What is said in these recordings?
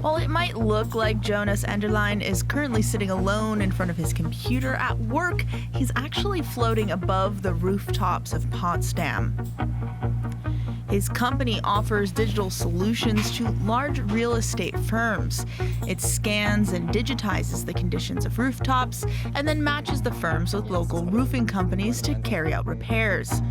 While it might look like Jonas Enderlein is currently sitting alone in front of his computer at work, he's actually floating above the rooftops of Potsdam. His company offers digital solutions to large real estate firms. It scans and digitizes the conditions of rooftops and then matches the firms with local roofing companies to carry out repairs.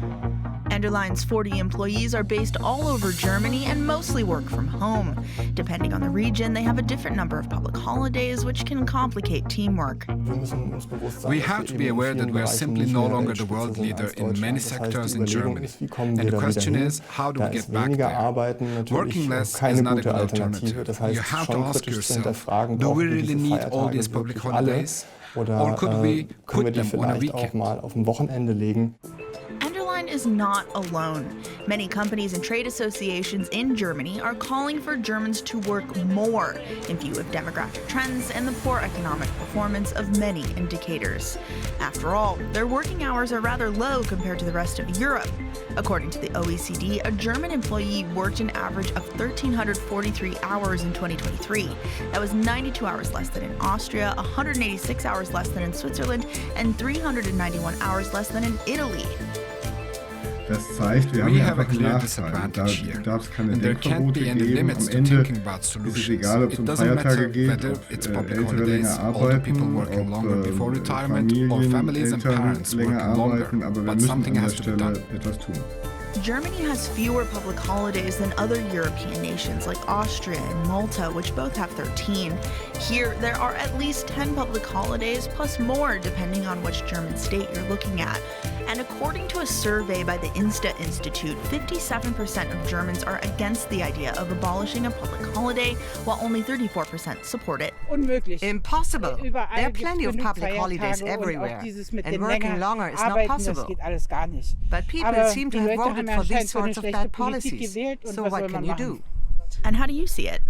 Enderlein's 40 employees are based all over Germany and mostly work from home. Depending on the region, they have a different number of public holidays, which can complicate teamwork. We have to be aware that we are simply no longer the world leader in many sectors in Germany. And the question is, how do we get back there? Working less is not a good alternative. You have to ask yourself, do we really need all these public holidays? Or could we put them on a weekend? Is not alone. Many companies and trade associations in Germany are calling for Germans to work more in view of demographic trends and the poor economic performance of many indicators. After all, their working hours are rather low compared to the rest of Europe. According to the OECD, a German employee worked an average of 1,343 hours in 2023. That was 92 hours less than in Austria, 186 hours less than in Switzerland, and 391 hours less than in Italy. We have a clear disadvantage here, and there can't be any limits to thinking about solutions. It doesn't matter whether it's public holidays, older people working longer before retirement, or families and parents working longer, but something has to be done. Germany has fewer public holidays than other European nations like Austria and Malta, which both have 13. Here, there are at least 10 public holidays, plus more depending on which German state you're looking at. And according to a survey by the Insta Institute, 57% of Germans are against the idea of abolishing a public holiday, while only 34% support it. Impossible. There are plenty of public holidays everywhere, and working longer is not possible. But people seem to have voted for these sorts of bad policies. So what can you do? And how do you see it?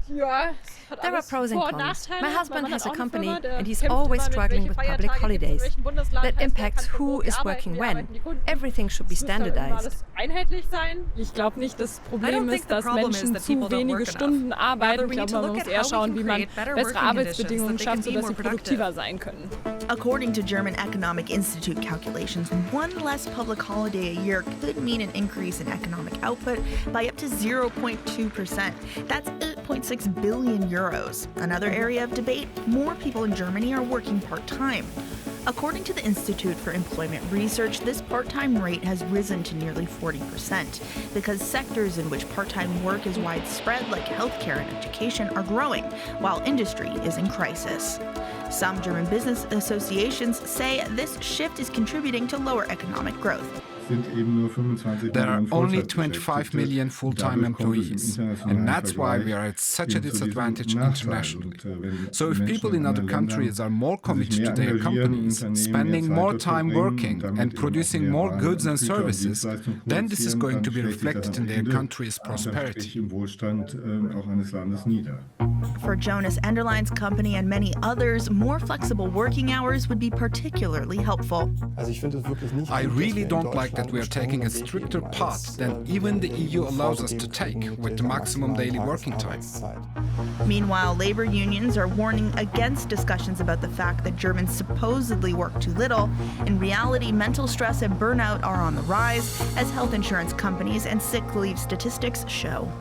There are pros and cons. My husband has a company and he's always struggling with public holidays. That impacts who is working when. Everything should be standardized. I don't think the problem is that people don't work enough. Rather, we need to look at how we can create better working conditions so that they can be more productive. According to German Economic Institute calculations, one less public holiday a year could mean an increase in economic output by up to 0.2%. That's 8.6 billion euros. Another area of debate, more people in Germany are working part-time. According to the Institute for Employment Research, this part-time rate has risen to nearly 40% because sectors in which part-time work is widespread, like healthcare and education, are growing, while industry is in crisis. Some German business associations say this shift is contributing to lower economic growth. There are only 25 million full-time employees, and that's why we are at such a disadvantage internationally. So if people in other countries are more committed to their companies, spending more time working and producing more goods and services, then this is going to be reflected in their country's prosperity. For Jonas Enderlein's company and many others, more flexible working hours would be particularly helpful. I really don't like that we are taking a stricter path than even the EU allows us to take with the maximum daily working time. Meanwhile, labor unions are warning against discussions about the fact that Germans supposedly work too little. In reality, mental stress and burnout are on the rise, as health insurance companies and sick leave statistics show.